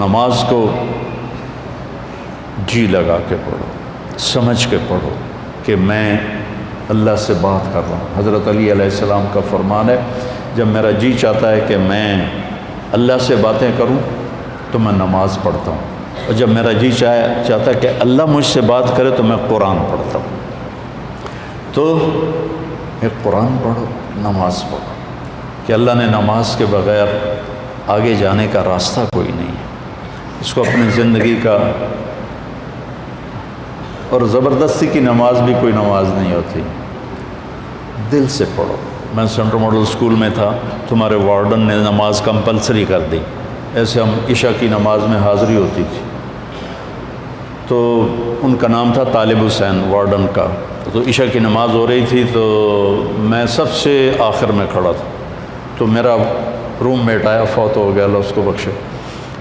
نماز کو جی لگا کے پڑھو، سمجھ کے پڑھو کہ میں اللہ سے بات کر رہا ہوں۔ حضرت علی علیہ السلام کا فرمان ہے، جب میرا جی چاہتا ہے کہ میں اللہ سے باتیں کروں تو میں نماز پڑھتا ہوں، اور جب میرا جی چاہتا ہے کہ اللہ مجھ سے بات کرے تو میں قرآن پڑھتا ہوں۔ تو ایک قرآن پڑھو، نماز پڑھو، کہ اللہ نے نماز کے بغیر آگے جانے کا راستہ کوئی نہیں ہے۔ اس کو اپنی زندگی کا، اور زبردستی کی نماز بھی کوئی نماز نہیں ہوتی، دل سے پڑھو۔ میں سینٹرل ماڈل اسکول میں تھا، تمہارے وارڈن نے نماز کمپلسری کر دی، ایسے ہم عشاء کی نماز میں حاضری ہوتی تھی، تو ان کا نام تھا طالب حسین وارڈن کا۔ تو عشاء کی نماز ہو رہی تھی تو میں سب سے آخر میں کھڑا تھا، تو میرا روم میٹ آیا، فوت ہو گیا، اللہ اس کو بخشے،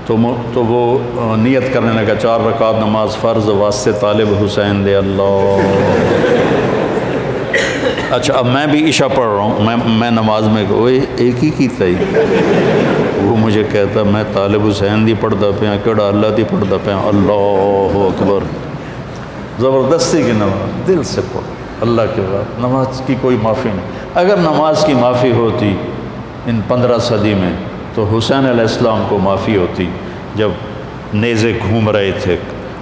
تو وہ نیت کرنے لگا 4 رکعت نماز فرض واسطے طالب حسین دے اللہ۔ اچھا اب میں بھی عشاء پڑھ رہا ہوں، میں نماز میں ایک ہی کی تھی، وہ مجھے کہتا میں طالب حسین دی پڑھتا پیا، کیڑا اللہ دی پڑھتا پیا، اللہ اکبر۔ زبردستی کی نماز دل سے پڑھو، اللہ کے بعد نماز کی کوئی معافی نہیں۔ اگر نماز کی معافی ہوتی ان 15 صدی میں تو حسین علیہ السلام کو معافی ہوتی، جب نیزے گھوم رہے تھے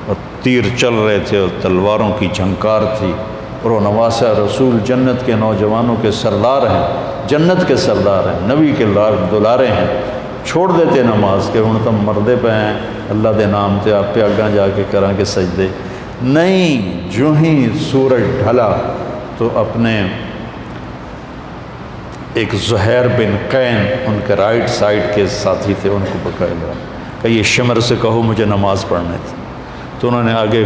اور تیر چل رہے تھے اور تلواروں کی جھنکار تھی، اور وہ نواسہ رسول جنت کے نوجوانوں کے سردار ہیں، جنت کے سردار ہیں، نبی کے دلارے ہیں، چھوڑ دیتے نماز کہ ہن تم مردے پہ ہیں، اللہ دے نام تے آپ پہ اگاں جا کے کراں کے سجدے نہیں۔ جو ہی سورج ڈھلا تو اپنے ایک زہیر بن قین ان کے رائٹ سائڈ کے ساتھی تھے، ان کو پکڑ لیا کہ یہ شمر سے کہو مجھے نماز پڑھنے تھی، تو انہوں نے آگے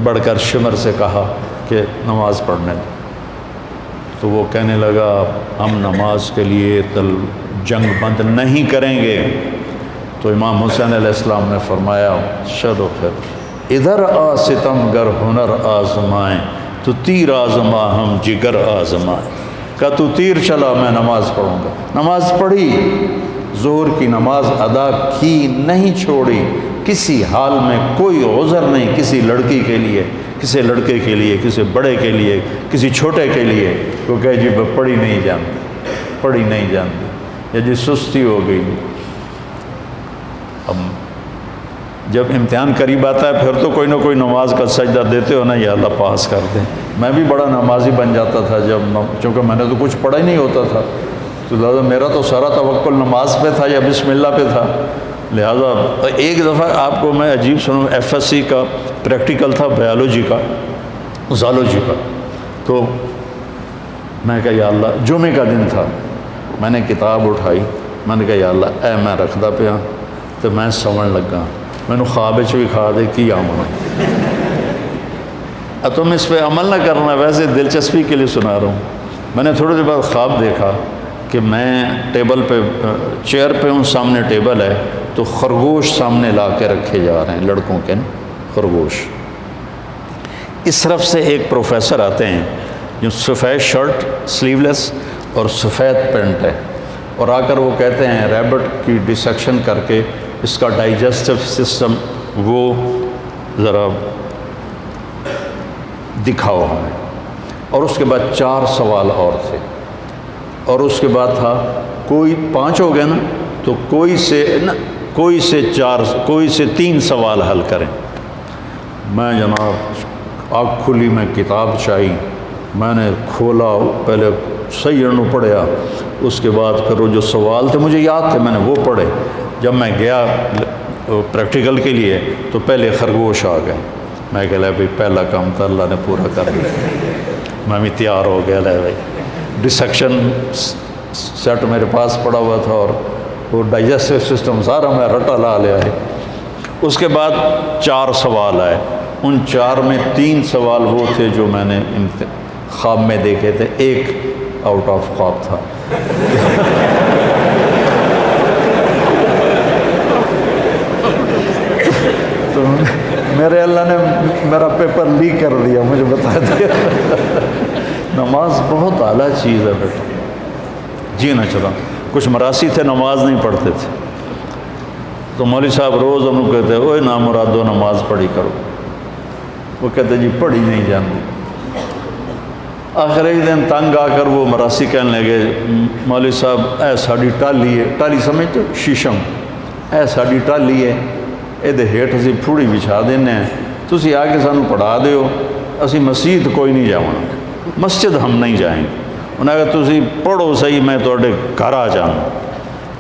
بڑھ کر شمر سے کہا کہ نماز پڑھنے دیں، تو وہ کہنے لگا ہم نماز کے لیے جنگ بند نہیں کریں گے۔ تو امام حسین علیہ السلام نے فرمایا چلو پھر ادھر آ ستم گر ہنر آزمائیں، تو تیر آزما ہم جگر آزمائیں۔ کہ تو تیر چلا میں نماز پڑھوں گا۔ نماز پڑھی، ظہر کی نماز ادا کی، نہیں چھوڑی، کسی حال میں کوئی عذر نہیں کسی لڑکی کے لیے، کسی لڑکے کے لیے، کسی بڑے کے لیے، کسی چھوٹے کے لیے، وہ کہے جی پڑھی نہیں جانتی، پڑھی نہیں جانتی، یا جی سستی ہو گئی۔ اب جب امتحان قریب آتا ہے پھر تو کوئی نہ کوئی نماز کا سجدہ دیتے ہو نا، یا اللہ پاس کر دیں۔ میں بھی بڑا نمازی بن جاتا تھا چونکہ میں نے تو کچھ پڑھا ہی نہیں ہوتا تھا، تو لہٰذا میرا تو سارا توکل نماز پہ تھا یا بسم اللہ پہ تھا۔ لہٰذا ایک دفعہ آپ کو میں عجیب سنوں، FSC کا پریکٹیکل تھا بایولوجی کا، زالوجی کا، تو میں کہا یا اللہ، جمعے کا دن تھا، میں نے کتاب اٹھائی، میں نے کہا یا اللہ اے میں رکھدا پیا تو میں سمجھ لگا، میں نے خواب بھی کھا دے کی آمنا، اب تم اس پہ عمل نہ کرنا، ویسے دلچسپی کے لیے سنا رہا ہوں۔ میں نے تھوڑی دیر بعد خواب دیکھا کہ میں ٹیبل پہ، چیئر پہ ہوں، سامنے ٹیبل ہے، تو خرگوش سامنے لا کے رکھے جا رہے ہیں، لڑکوں کے خرگوش۔ اس طرف سے ایک پروفیسر آتے ہیں جو سفید شرٹ سلیو لیس اور سفید پینٹ ہے، اور آ کر وہ کہتے ہیں ریبٹ کی ڈسیکشن کر کے اس کا ڈائجسٹو سسٹم وہ ذرا دکھاؤ ہمیں۔ اور اس کے بعد 4 سوال اور تھے، اور اس کے بعد تھا کوئی 5 ہو گئے نا، تو کوئی سے 3 سوال حل کریں۔ میں جناب آنکھ کھلی، میں کتاب چاہی، میں نے کھولا، پہلے صحیح انو پڑھیا، اس کے بعد پھر وہ جو سوال تھے مجھے یاد تھے، میں نے وہ پڑھے۔ جب میں گیا پریکٹیکل کے لیے تو پہلے خرگوش آ گئے، میں کہہ لیا بھائی پہلا کام تو اللہ نے پورا کر دیا، میں بھی تیار ہو گیا، لے بھائی ڈسیکشن سیٹ میرے پاس پڑا ہوا تھا اور وہ ڈائجسٹو سسٹم سارا میں رٹا لا لیا ہے۔ اس کے بعد 4 سوال آئے، ان 4 میں 3 سوال وہ تھے جو میں نے خواب میں دیکھے تھے، ایک آؤٹ آف خواب تھا۔ تو میرے اللہ نے میرا پیپر لیک کر دیا، مجھے بتا دیا۔ نماز بہت اعلیٰ چیز ہے بیٹا، جی نہ چلا۔ کچھ مراسی تھے نماز نہیں پڑھتے تھے، تو مولوی صاحب روز انہوں کہتے اوے نامرادو نماز پڑھی کرو، وہ کہتے جی پڑھی نہیں جاندی۔ آخر ایک دن تنگ آ کر وہ مراسی کہنے لگے مولوی صاحب اے ساڑی ٹالی ہے، ٹالی سمجھتے شیشم، اے ساڑی ٹالی ہے یہ ہیٹ اسی پھوڑی بچھا دینے ہیں، تسی آ کے سانو پڑھا دیو، اسی مسجد کوئی نہیں جاؤں، مسجد ہم نہیں جائیں گے۔ انہوں نے کہا تسی پڑھو صحیح، میں توڑے گھر آ جاؤں۔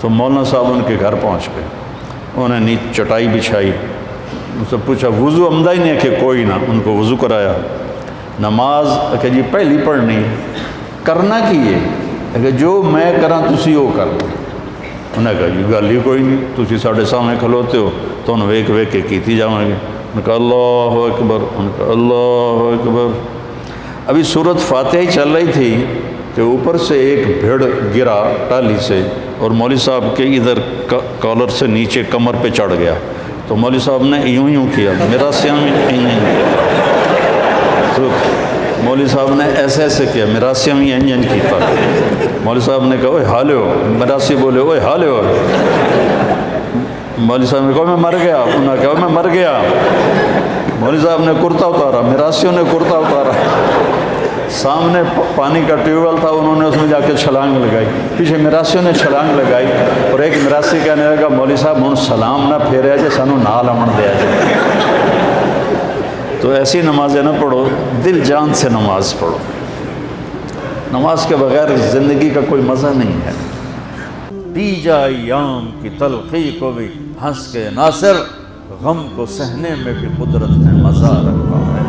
تو مولانا صاحب ان کے گھر پہنچ گئے، انہوں نے چٹائی بچھائی، ان سے پوچھا وضو عمدہ ہی نہیں ہے کہ کوئی نہ، ان کو وضو کرایا۔ نماز کہ جی پہلی پڑھنی کرنا کی ہے کہ جو میں کراں تسی وہ کر دو۔ انہوں نے کہا جی گل ہی کوئی نہیں، تسی ساڑھے سامنے کھلوتے ہو تو انہوں ویک ویک کے کیتی جاؤں گے۔ انہوں نے کہا اللہ اکبر، انہوں نے کہا اللہ اکبر۔ ابھی سورت فاتحہ ہی چل رہی تھی کہ اوپر سے ایک بھیڑ گرا ٹالی سے اور مولوی صاحب کے ادھر کالر سے نیچے کمر پہ چڑھ گیا، تو مولوی صاحب نے یوں کیا، میرا سیاں میں تو مولوی صاحب نے ایسے کیا، میرا سیاں میں کیتا۔ مولوی صاحب نے کہا اوے حالے ہو، مراسی بولے اوے حالے ہو۔ مولوی صاحب نے کہا میں مر گیا، انہوں نے کہا میں مر گیا۔ مولوی صاحب نے کرتا اتارا، مراسیوں نے کرتا اتارا، سامنے پانی کا ٹیوب ویل تھا، انہوں نے اس میں جا کے چھلانگ لگائی، پیچھے مراسیوں نے چھلانگ لگائی، اور ایک مراسی کہنے لگا مولوی صاحب ہوں سلام نہ پھیریا جے سانو نال امن دیا جائے۔ تو ایسی نمازیں نہ پڑھو، دل جان سے نماز پڑھو، نماز کے بغیر زندگی کا کوئی مزہ نہیں ہے۔ دی جائے ایام کی تلخی کو بھی ہنس کے ناصر، غم کو سہنے میں بھی قدرت نے مزہ رکھا ہے۔